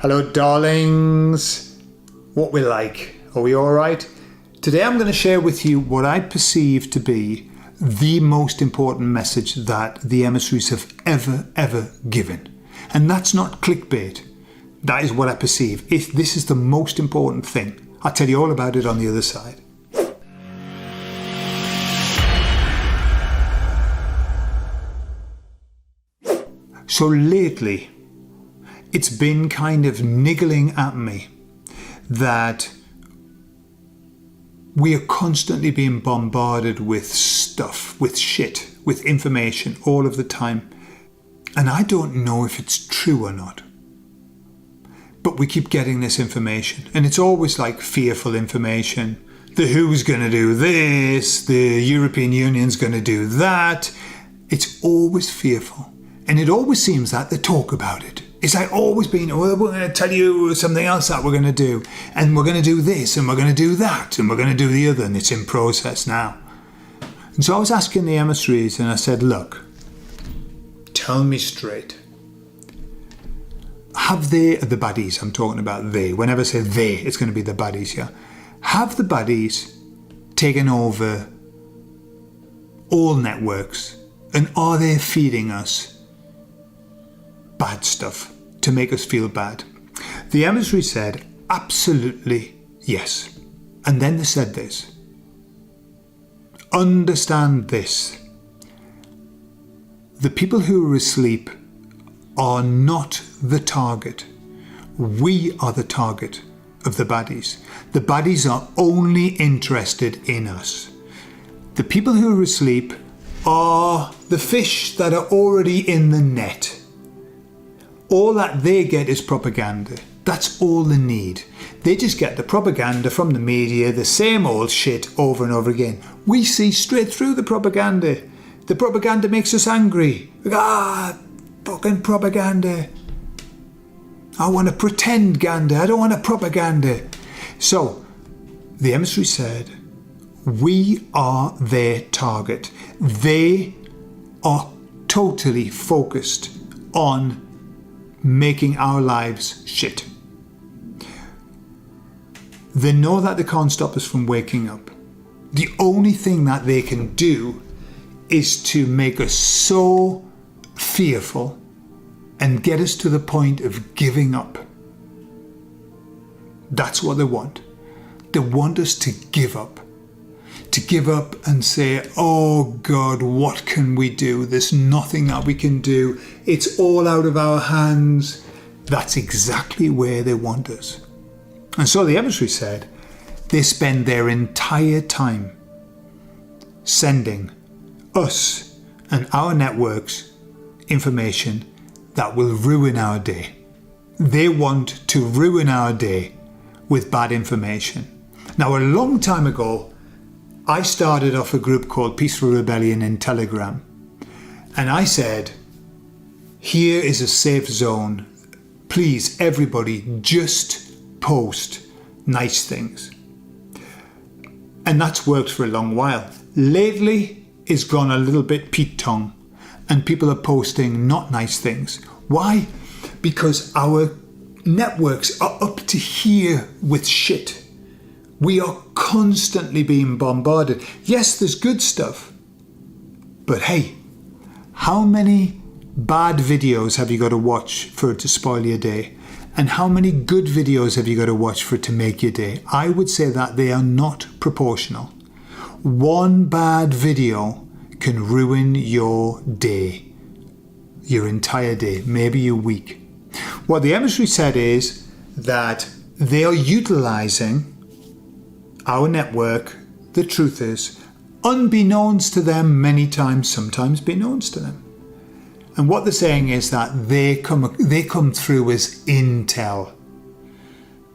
Hello darlings, what we like, are we alright? Today I'm going to share with you what I perceive to be the most important message that the emissaries have ever given. And that's not clickbait, that is what I perceive. This is the most important thing. I'll tell you all about it on the other side. So lately, it's been kind of niggling at me that we are constantly being bombarded with stuff, with shit, with information all of the time. And I don't know if it's true or not. But we keep getting this information. And it's always like fearful information. The WHO's going to do this, the European Union's going to do that. It's always fearful. And it always seems that they talk about it. It's like always being, well, we're going to tell you something else that we're going to do. And we're going to do this, and we're going to do that, and we're going to do the other, and it's in process now. And so I was asking the emissaries, and I said, look, tell me straight. Have they, the baddies, I'm talking about they, whenever I say they, it's going to be the baddies, yeah? Have the baddies taken over all networks, and are they feeding us bad stuff to make us feel bad? The emissary said, absolutely yes. And then they said this. Understand this. The people who are asleep are not the target. We are the target of the baddies. The baddies are only interested in us. The people who are asleep are the fish that are already in the net. All that they get is propaganda. That's all they need. They just get the propaganda from the media, the same old shit over and over again. We see straight through the propaganda. The propaganda makes us angry. Fucking propaganda. I want to pretend ganda. I don't want a propaganda. So, the emissary said, we are their target. They are totally focused on making our lives shit. They know that they can't stop us from waking up. The only thing that they can do is to make us so fearful and get us to the point of giving up. That's what they want. They want us to give up. To give up and say, oh God, what can we do? There's nothing that we can do. It's all out of our hands. That's exactly where they want us. And so the emissary said, they spend their entire time sending us and our networks information that will ruin our day. They want to ruin our day with bad information. Now, a long time ago, I started off a group called Peaceful Rebellion in Telegram. And I said, here is a safe zone. Please, everybody, just post nice things. And that's worked for a long while. Lately, it's gone a little bit Pete-tongue, and people are posting not nice things. Why? Because our networks are up to here with shit. We are constantly being bombarded. Yes, there's good stuff. But hey, how many bad videos have you got to watch for it to spoil your day? And how many good videos have you got to watch for it to make your day? I would say that they are not proportional. One bad video can ruin your day, your entire day, maybe your week. What the emissary said is that they are utilizing our network, the truth is, unbeknownst to them many times, sometimes beknownst to them. And what they're saying is that they come through as intel.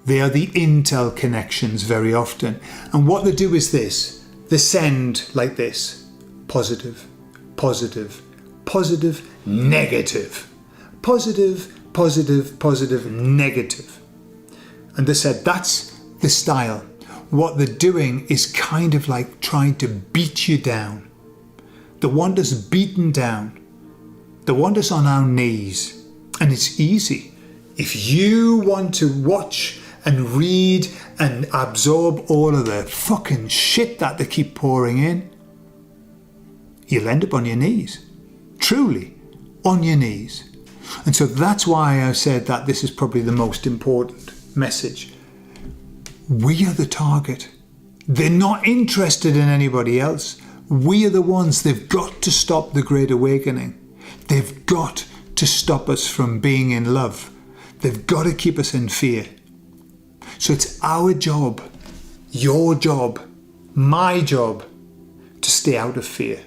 They are the intel connections very often. And what they do is this. They send like this. Positive, positive, positive, negative. Positive, positive, positive, negative. And they said that's the style. What they're doing is kind of like trying to beat you down. They want us beaten down. They want us on our knees. And it's easy. If you want to watch and read and absorb all of the fucking shit that they keep pouring in, you'll end up on your knees. Truly, on your knees. And so that's why I said that this is probably the most important message. We are the target. They're not interested in anybody else. We are the ones. They've got to stop the Great Awakening. They've got to stop us from being in love. They've got to keep us in fear. So it's our job, your job, my job, to stay out of fear.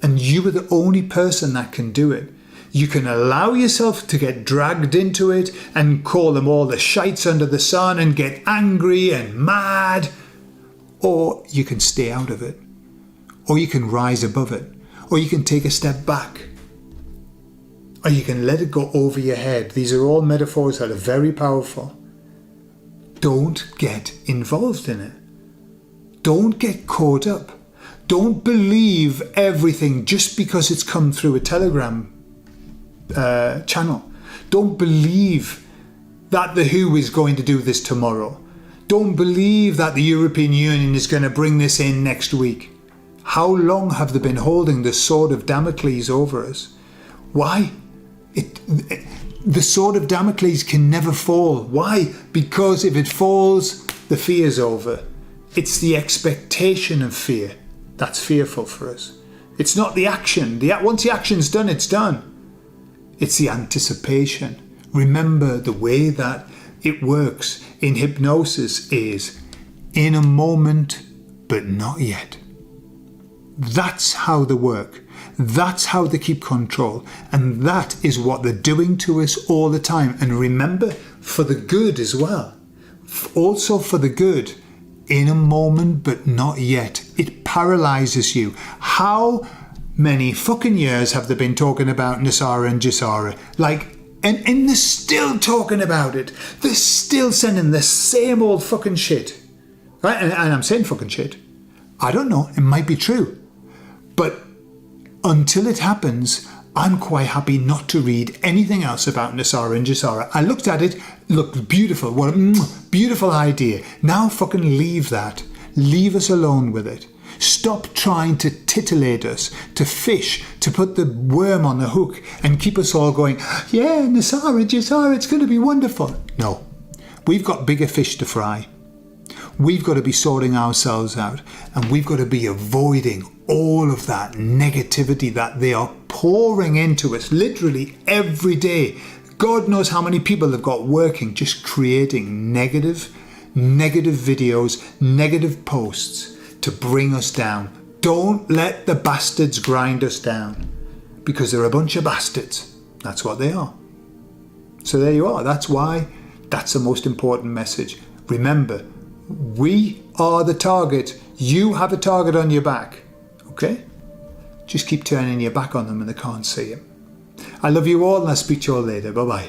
And you are the only person that can do it. You can allow yourself to get dragged into it and call them all the shites under the sun and get angry and mad. Or you can stay out of it. Or you can rise above it. Or you can take a step back. Or you can let it go over your head. These are all metaphors that are very powerful. Don't get involved in it. Don't get caught up. Don't believe everything just because it's come through a Telegram channel. Don't believe that the WHO is going to do this tomorrow. Don't believe that the European Union is going to bring this in next week. How long have they been holding the sword of Damocles over us? Why? The sword of Damocles can never fall. Why? Because if it falls, the fear's over. It's the expectation of fear that's fearful for us. It's not the action. Once the action's done, it's done. It's the anticipation. Remember, the way that it works in hypnosis is in a moment, but not yet. That's how they work. That's how they keep control. And that is what they're doing to us all the time. And remember, for the good as well. Also for the good. In a moment, but not yet. It paralyzes you. How many fucking years have they been talking about Nasara and Jisara? And they're still talking about it. They're still sending the same old fucking shit. Right? And I'm saying fucking shit. I don't know. It might be true. But until it happens, I'm quite happy not to read anything else about Nasara and Jisara. I looked at it, looked beautiful. What a beautiful idea. Now fucking leave that. Leave us alone with it. Stop trying to titillate us, to fish, to put the worm on the hook and keep us all going, yeah, Nasara, Jisara, it's going to be wonderful. No, we've got bigger fish to fry. We've got to be sorting ourselves out, and we've got to be avoiding all of that negativity that they are pouring into us literally every day. God knows how many people have got working just creating negative videos, negative posts to bring us down. Don't let the bastards grind us down, because they're a bunch of bastards. That's what they are. So there you are. That's why that's the most important message. Remember, we are the target. You have a target on your back. Okay? Just keep turning your back on them and they can't see it. I love you all, and I'll speak to you all later. Bye-bye.